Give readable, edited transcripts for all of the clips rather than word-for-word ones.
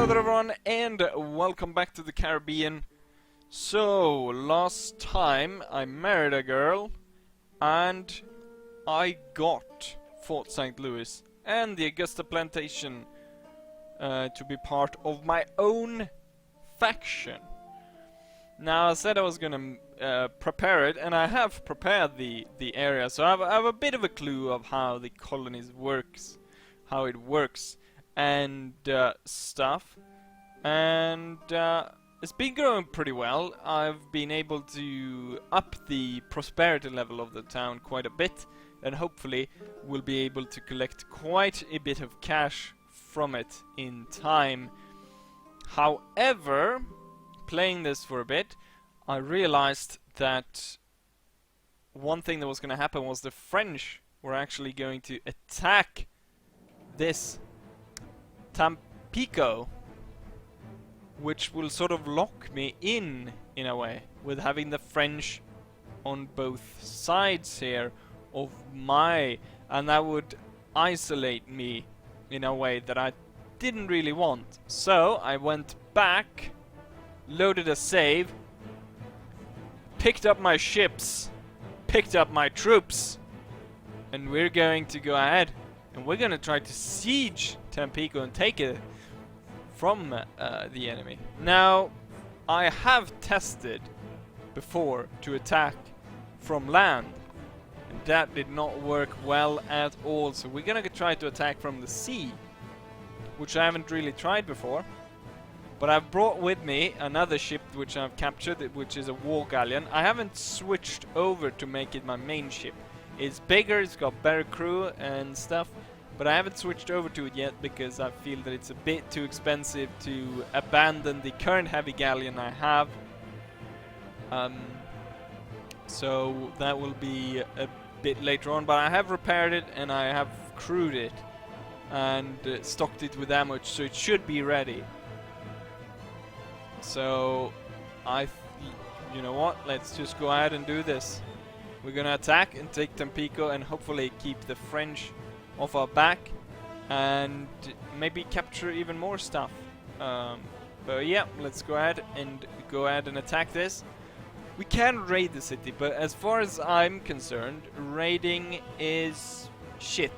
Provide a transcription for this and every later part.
there everyone, and welcome back to the Caribbean. So, last time I married a girl, and I got Fort St. Louis and the Augusta Plantation to be part of my own faction. Now, I said I was gonna prepare it, and I have prepared the area, so I have a bit of a clue of how the colonies works, how it works, and stuff. And it's been going pretty well. I've been able to up the prosperity level of the town quite a bit, and hopefully we'll be able to collect quite a bit of cash from it in time. However, playing this for a bit, I realized that one thing that was going to happen was the French were actually going to attack this Tampico, which will sort of lock me in a way, with having the French on both sides here of my, and that would isolate me in a way that I didn't really want. So I went back, loaded a save, picked up my ships, picked up my troops, and we're going to go ahead and we're going to try to siege Tampico and take it from the enemy. Now, I have tested before to attack from land, and that did not work well at all, so we're gonna try to attack from the sea, which I haven't really tried before. But I've brought with me another ship which I've captured, which is a war galleon. I haven't switched over to make it my main ship. It's bigger, it's got better crew and stuff, but I haven't switched over to it yet because I feel that it's a bit too expensive to abandon the current heavy galleon I have. So that will be a bit later on, but I have repaired it and I have crewed it and stocked it with ammo, so it should be ready. So you know what, let's just go ahead and do this. We're gonna attack and take Tampico and hopefully keep the French off our back and maybe capture even more stuff. But yeah, let's go ahead and attack this. We can raid the city, but as far as I'm concerned, raiding is shit.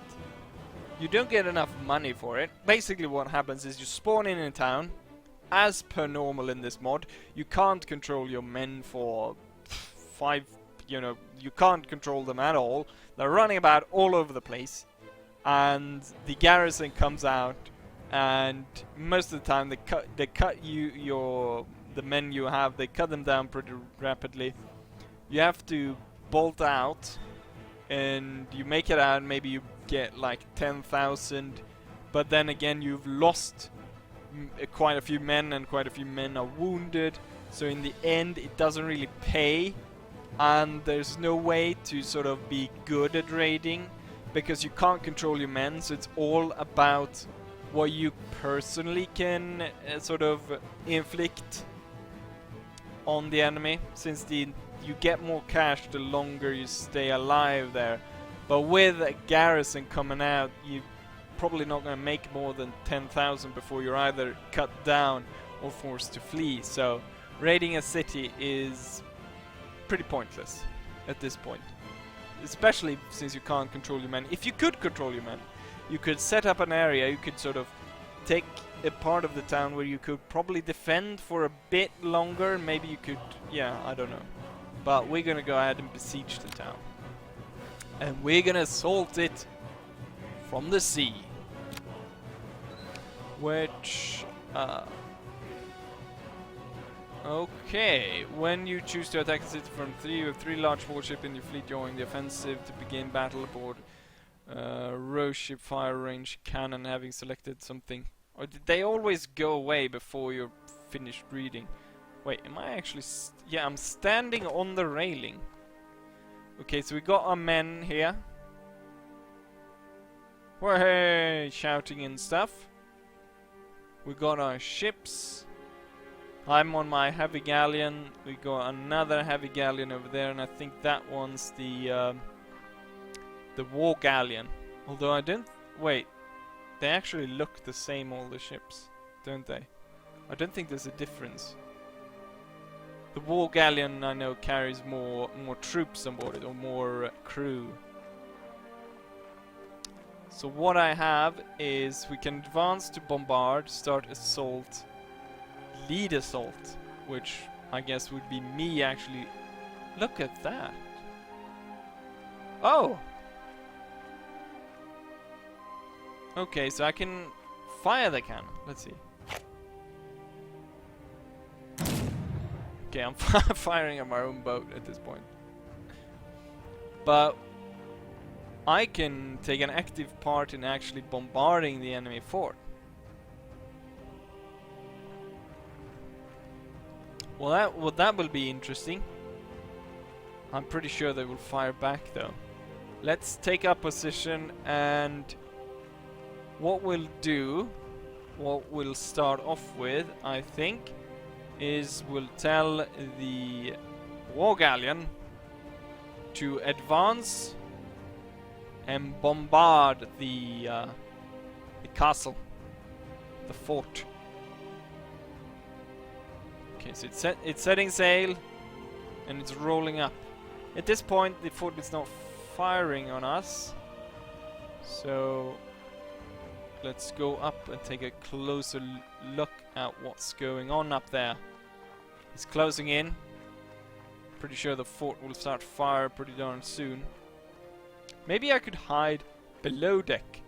You don't get enough money for it. Basically what happens is you spawn in a town, as per normal in this mod. You can't control your men for you can't control them at all. They're running about all over the place, and the garrison comes out, and most of the time they cut the men you have, they cut them down pretty rapidly. You have to bolt out, and you make it out, maybe you get like 10,000, but then again you've lost quite a few men, and quite a few men are wounded, so in the end it doesn't really pay, and there's no way to sort of be good at raiding because you can't control your men, so it's all about what you personally can sort of inflict on the enemy, since you get more cash the longer you stay alive there. But with a garrison coming out, you're probably not going to make more than 10,000 before you're either cut down or forced to flee. So raiding a city is pretty pointless at this point, especially since you can't control your men. If you could control your men, you could set up an area, you could sort of take a part of the town where you could probably defend for a bit longer. Maybe you could, yeah, I don't know. But we're gonna go ahead and besiege the town, and we're gonna assault it from the sea, which okay, when you choose to attack the city from 3, you have 3 large warships in your fleet joining the offensive to begin battle aboard row ship, fire range, cannon, having selected something. Or did they always go away before you're finished reading? Wait, am I actually... yeah, I'm standing on the railing. Okay, so we got our men here. Hey, shouting and stuff. We got our ships. I'm on my heavy galleon. We got another heavy galleon over there, and I think that one's the war galleon. Although I don't... wait. They actually look the same, all the ships, don't they? I don't think there's a difference. The war galleon, I know, carries more troops on board it, or more crew. So what I have is we can advance to bombard, start assault, lead assault, which I guess would be me actually. Look at that. Oh! Okay, so I can fire the cannon. Let's see. Okay, I'm firing at my own boat at this point. But I can take an active part in actually bombarding the enemy fort. Well, that will be interesting. I'm pretty sure they will fire back though. Let's take our position, and what we'll start off with, I think, is we'll tell the war galleon to advance and bombard the castle, the fort. Okay, so it's setting sail and it's rolling up. At this point, the fort is not firing on us, so let's go up and take a closer look at what's going on up there. It's closing in. Pretty sure the fort will start fire pretty darn soon. Maybe I could hide below deck.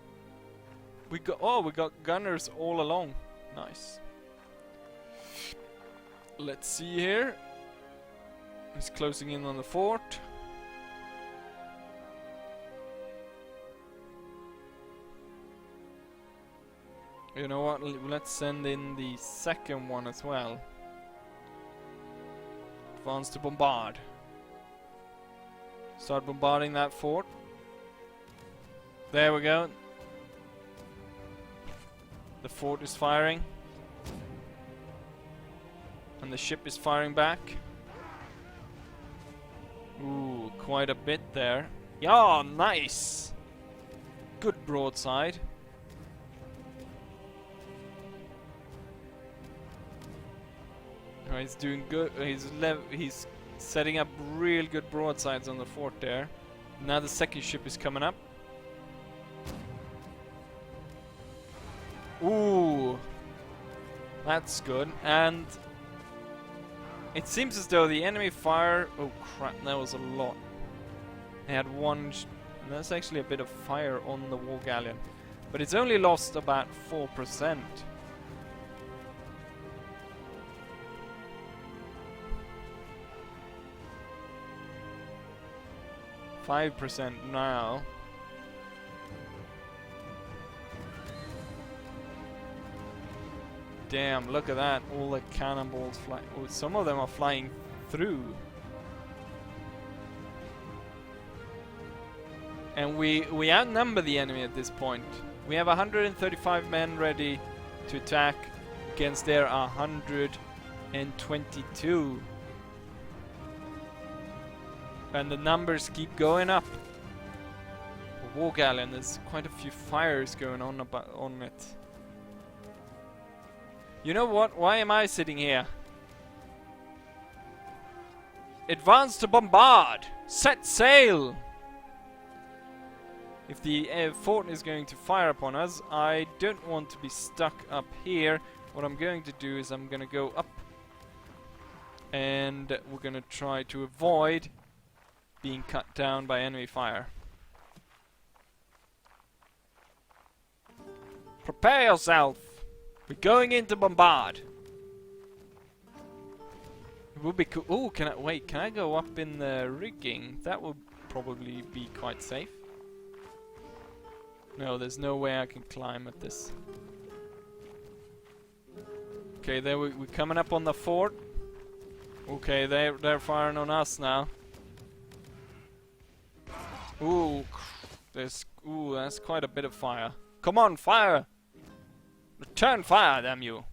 We got gunners all along. Nice. Let's see here. It's closing in on the fort. You know what? Let's send in the second one as well. Advance to bombard. Start bombarding that fort. There we go. The fort is firing. And the ship is firing back. Ooh, quite a bit there. Yeah, nice! Good broadside. He's doing good. He's setting up real good broadsides on the fort there. Now the second ship is coming up. Ooh, that's good. And it seems as though the enemy fire. Oh crap! That was a lot. They had one. And that's actually a bit of fire on the war galleon, but it's only lost about 4%. 5% now. Damn, look at that. All the cannonballs flying. Oh, some of them are flying through. And we outnumber the enemy at this point. We have 135 men ready to attack against their 122. And the numbers keep going up. The war galleon, there's quite a few fires going on it. You know what? Why am I sitting here? Advance to bombard! Set sail! If the fort is going to fire upon us, I don't want to be stuck up here. What I'm going to do is I'm going to go up. And we're going to try to avoid being cut down by enemy fire. Prepare yourself! We're going in to bombard! It would be cool. Oh, can I go up in the rigging? That would probably be quite safe. No, there's no way I can climb at this. Okay, there we're coming up on the fort. Okay, they're firing on us now. Ooh, that's quite a bit of fire. Come on, fire! Return fire, damn you!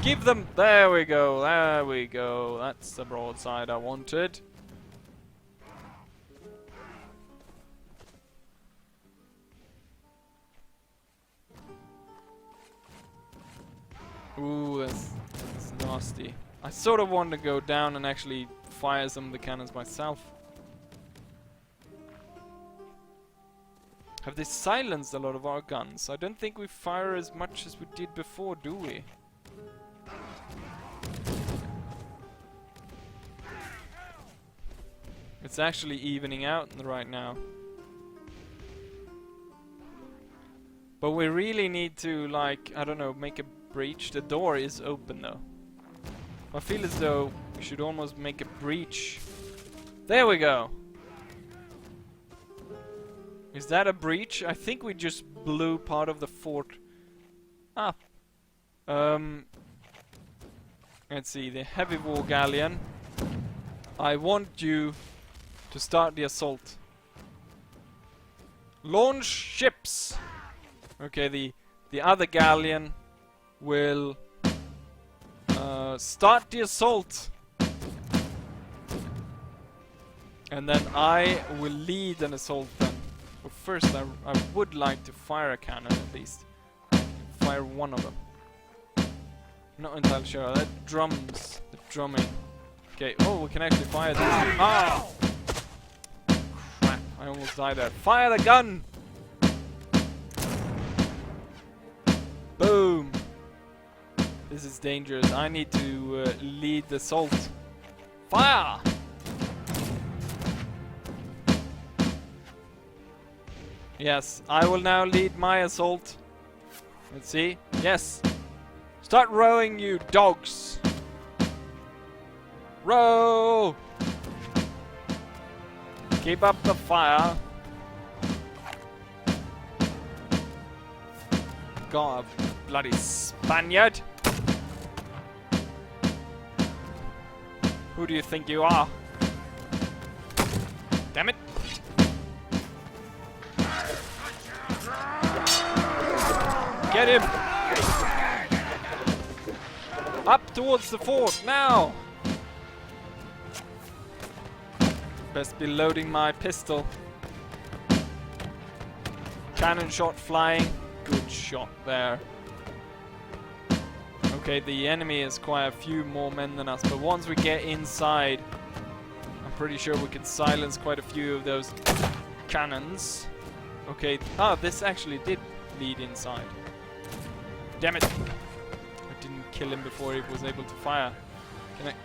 Give them. There we go. There we go. That's the broadside I wanted. nasty. I sort of want to go down and actually fire some of the cannons myself. Have they silenced a lot of our guns? I don't think we fire as much as we did before, do we? It's actually evening out right now. But we really need to, like, I don't know, make a breach. The door is open though. I feel as though we should almost make a breach. There we go! Is that a breach? I think we just blew part of the fort up. Let's see, the heavy war galleon. I want you to start the assault. Launch ships! Okay, the other galleon will start the assault. And then I will lead an assault then. But first I would like to fire a cannon at least. Fire one of them. Not entirely sure. That drums. The drumming. Okay, oh, we can actually fire this. Ah! Crap, I almost died there. Fire the gun! Boom! This is dangerous. I need to lead the assault. Fire! Yes, I will now lead my assault. Let's see. Yes! Start rowing, you dogs! Row! Keep up the fire. God, bloody Spaniard! Who do you think you are? Damn it! Get him! Up towards the fort, now! Best be loading my pistol. Cannon shot flying. Good shot there. Okay, the enemy is quite a few more men than us, but once we get inside, I'm pretty sure we can silence quite a few of those cannons. Okay, this actually did lead inside. Damn it! I didn't kill him before he was able to fire.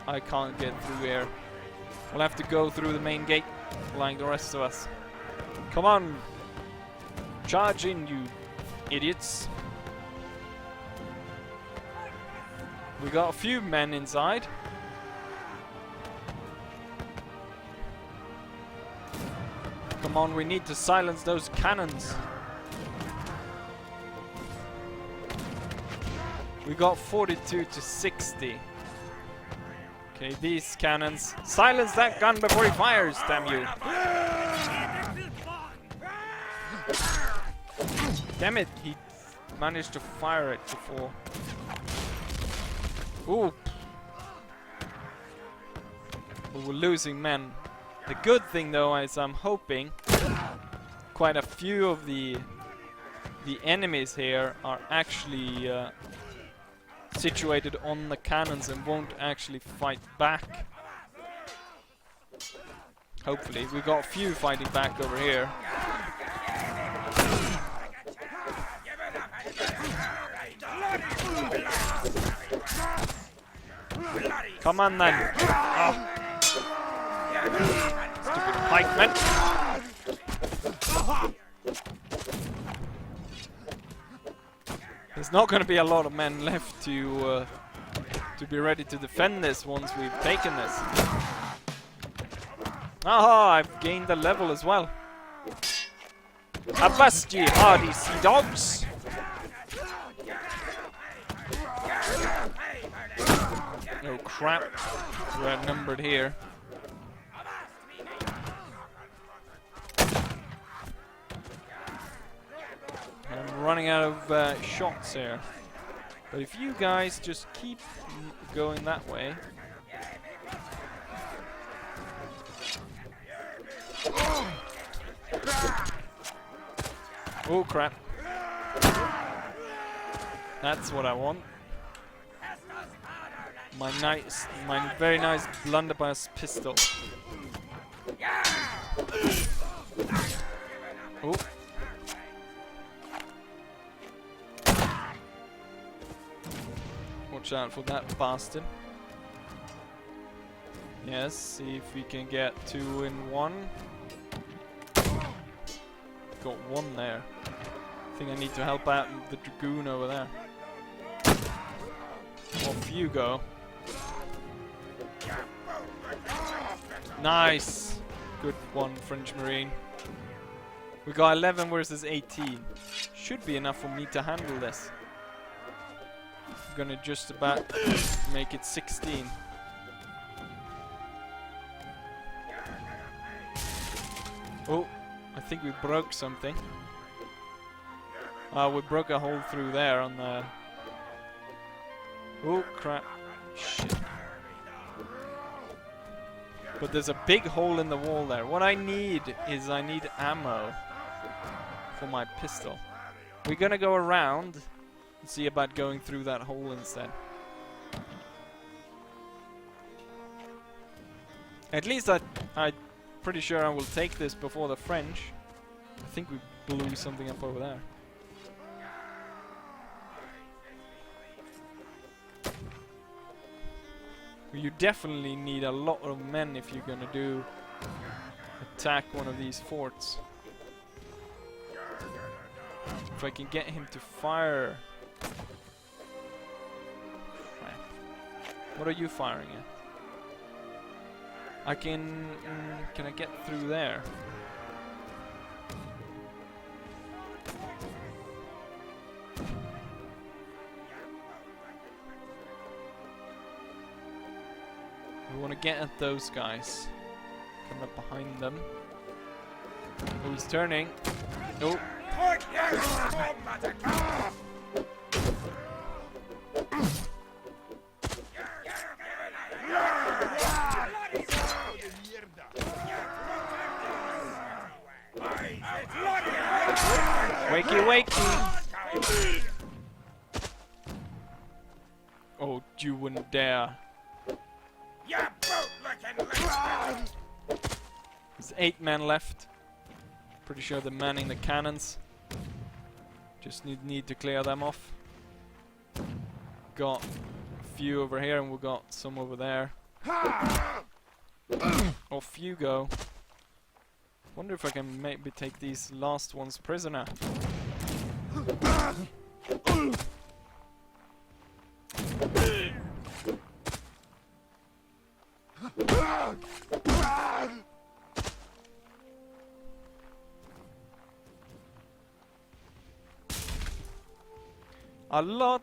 I can't get through here. We'll have to go through the main gate, like the rest of us. Come on! Charge in, you idiots! We got a few men inside. Come on, we need to silence those cannons. We got 42 to 60. Okay, these cannons. Silence that gun before he fires, damn you! Damn it, he managed to fire it before. Ooh. But we're losing men. The good thing though is I'm hoping quite a few of the enemies here are actually situated on the cannons and won't actually fight back. Hopefully. We've got a few fighting back over here. Come on then. Oh. Stupid pikemen. There's not going to be a lot of men left to be ready to defend this once we've taken this. Aha! I've gained a level as well. Avast ye, hardy sea dogs! Oh crap! We're outnumbered here. I'm running out of shots here. But if you guys just keep going that way. Oh crap. That's what I want. my very nice blunderbuss pistol. Oh. Watch out for that bastard. Yes, see if we can get 2 in 1. Got 1 there. I think I need to help out the Dragoon over there. Off you go. Nice! Good one, French Marine. We got 11 versus 18. Should be enough for me to handle this. I'm gonna just about make it 16. Oh, I think we broke something. We broke a hole through there on the... Oh crap. Shit. But there's a big hole in the wall there. What I need is ammo for my pistol. We're gonna go around and see about going through that hole instead. At least I'm pretty sure I will take this before the French. I think we blew something up over there. You definitely need a lot of men if you're gonna attack one of these forts. If I can get him to fire. Crap. What are you firing at? I can I get through there? We want to get at those guys. Coming up behind them. Oh, he's turning. Oh. Wakey, wakey! Oh, you wouldn't dare. There's 8 men left. Pretty sure they're manning the cannons. Just need to clear them off. Got a few over here and we got some over there. Off you go. Wonder if I can maybe take these last ones prisoner. A lot.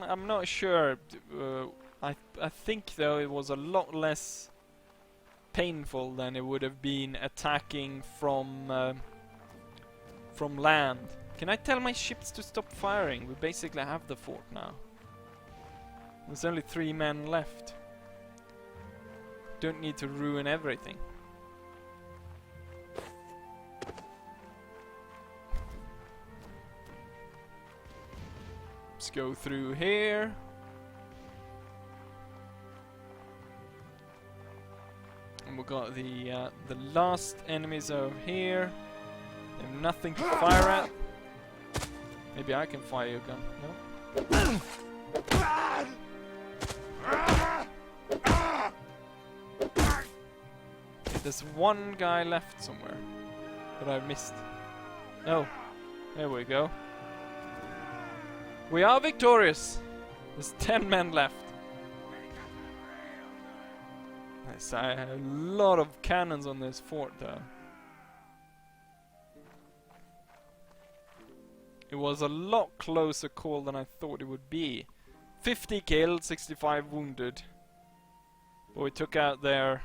I'm not sure. I think though it was a lot less painful than it would have been attacking from land. Can I tell my ships to stop firing? We basically have the fort now. There's only 3 men left. Don't need to ruin everything. Let's go through here. And we got the last enemies over here. They have nothing to fire at. Maybe I can fire your gun. No. There's 1 guy left somewhere that I missed. Oh, there we go. We are victorious. There's 10 men left. Nice. I have a lot of cannons on this fort though. It was a lot closer call than I thought it would be. 50 killed, 65 wounded. But we took out their...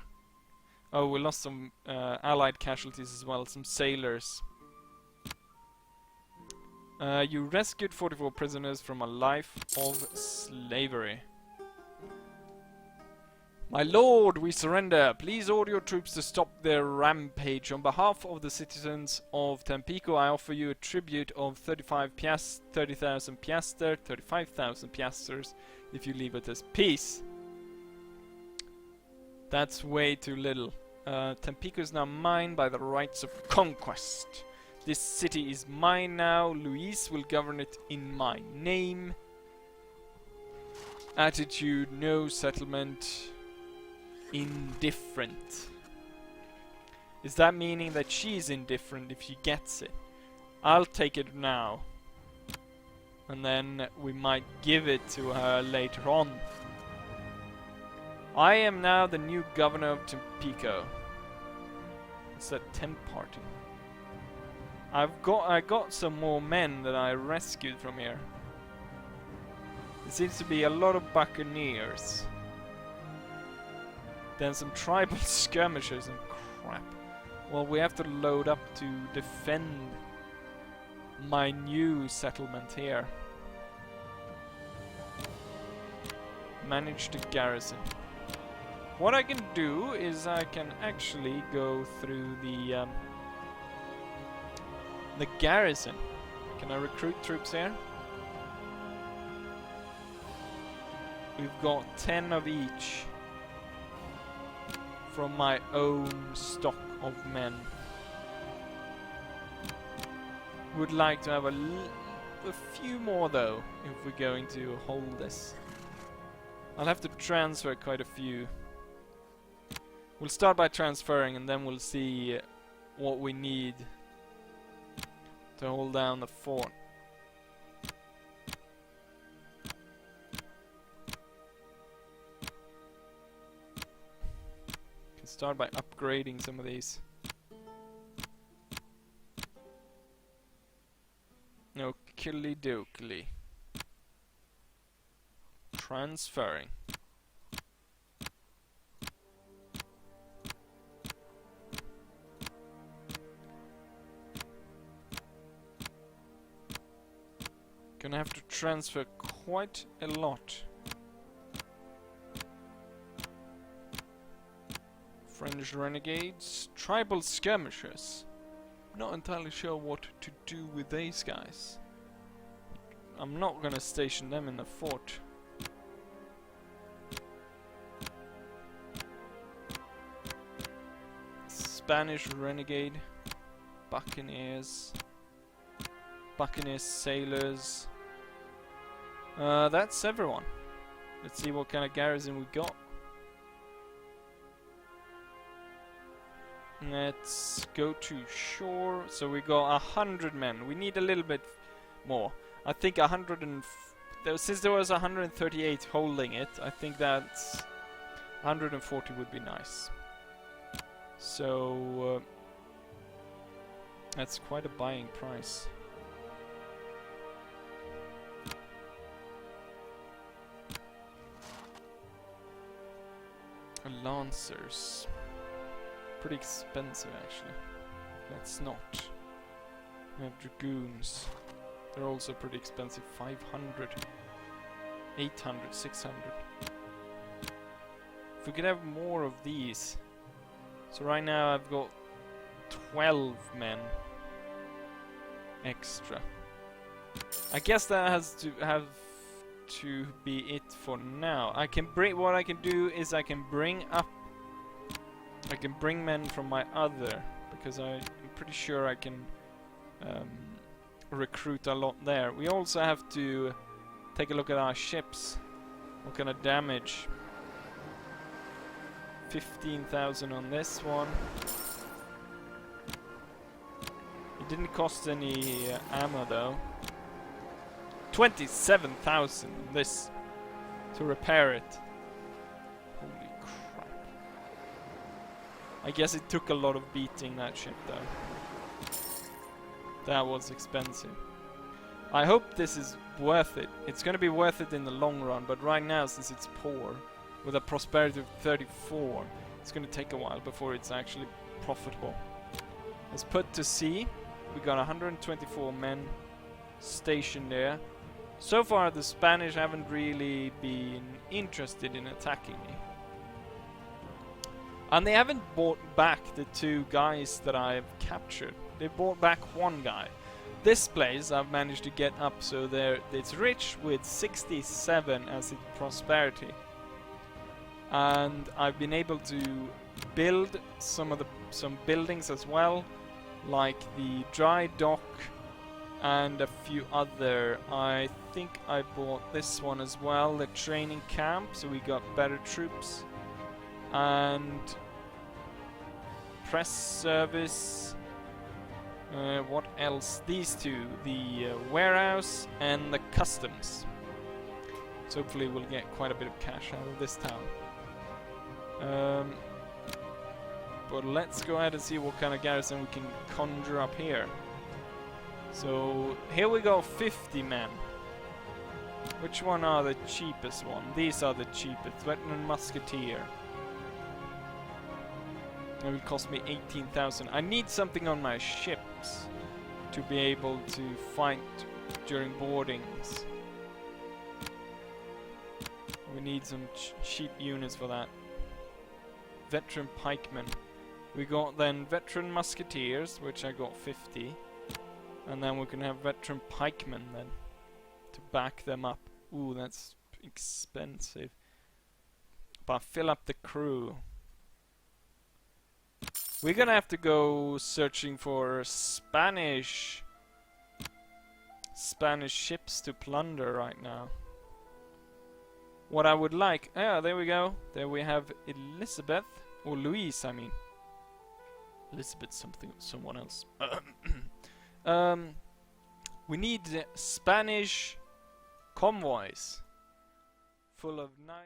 Oh, we lost some allied casualties as well, some sailors. You rescued 44 prisoners from a life of slavery. My lord, we surrender. Please order your troops to stop their rampage. On behalf of the citizens of Tampico, I offer you a tribute of 30,000 piastres if you leave it as peace. That's way too little. Tampico is now mine by the rights of conquest. This city is mine now. Luis will govern it in my name. Attitude, no settlement. Indifferent. Is that meaning that she's indifferent if she gets it? I'll take it now. And then we might give it to her later on. I am now the new governor of Tampico. It's that tent party. I got some more men that I rescued from here. There seems to be a lot of buccaneers. Then some tribal skirmishers and crap. Well, we have to load up to defend my new settlement here. Manage the garrison. What I can do is I can actually go through the garrison. Can I recruit troops here? We've got 10 of each from my own stock of men. Would like to have a few more though, if we're going to hold this. I'll have to transfer quite a few. We'll start by transferring and then we'll see what we need to hold down the fort. Can start by upgrading some of these. Okie dokie. Transferring. Gonna have to transfer quite a lot. French renegades, tribal skirmishers. Not entirely sure what to do with these guys. I'm not gonna station them in the fort. Spanish renegade, buccaneers, buccaneer sailors. That's everyone. Let's see what kind of garrison we got. Let's go to shore. So we got 100 men. We need a little bit more. I think 100 and since there was 138 holding it, I think that's 140 would be nice. So that's quite a buying price. Lancers. Pretty expensive actually. Let's not. We have dragoons. They're also pretty expensive. 500, 800, 600. If we could have more of these. So right now I've got 12 men extra. I guess that has to have to be it for now. I can bring, what I can do is I can bring men from my other, because I'm pretty sure I can recruit a lot there. We also have to take a look at our ships. What kind of damage? 15,000 on this one. It didn't cost any ammo though. 27,000 on this to repair it. Holy crap. I guess it took a lot of beating that ship though. That was expensive. I hope this is worth it. It's gonna be worth it in the long run, but right now since it's poor, with a prosperity of 34, it's gonna take a while before it's actually profitable. Let's put to sea. We got 124 men stationed there. So far the Spanish haven't really been interested in attacking me. And they haven't bought back the 2 guys that I've captured. They bought back 1 guy. This place I've managed to get up so it's rich with 67 as its prosperity. and I've been able to build some buildings as well, like the dry dock and a few other. I think I bought this one as well, the training camp, so we got better troops, and press service. What else? These two, the warehouse and the customs. So hopefully we'll get quite a bit of cash out of this town. But let's go ahead and see what kind of garrison we can conjure up here. So here we go, 50 men. Which one are the cheapest one? These are the cheapest. Veteran Musketeer. It will cost me 18,000. I need something on my ships to be able to fight during boardings. We need some cheap units for that. Veteran Pikemen. We got then Veteran Musketeers, which I got 50. And then we can have Veteran Pikemen then to back them up. Ooh, that's expensive. But fill up the crew. We're gonna have to go searching for Spanish ships to plunder right now. What I would like... Ah, there we go. There we have Elizabeth. Or Louise, I mean. Elizabeth someone else. We need Spanish convoys full of nice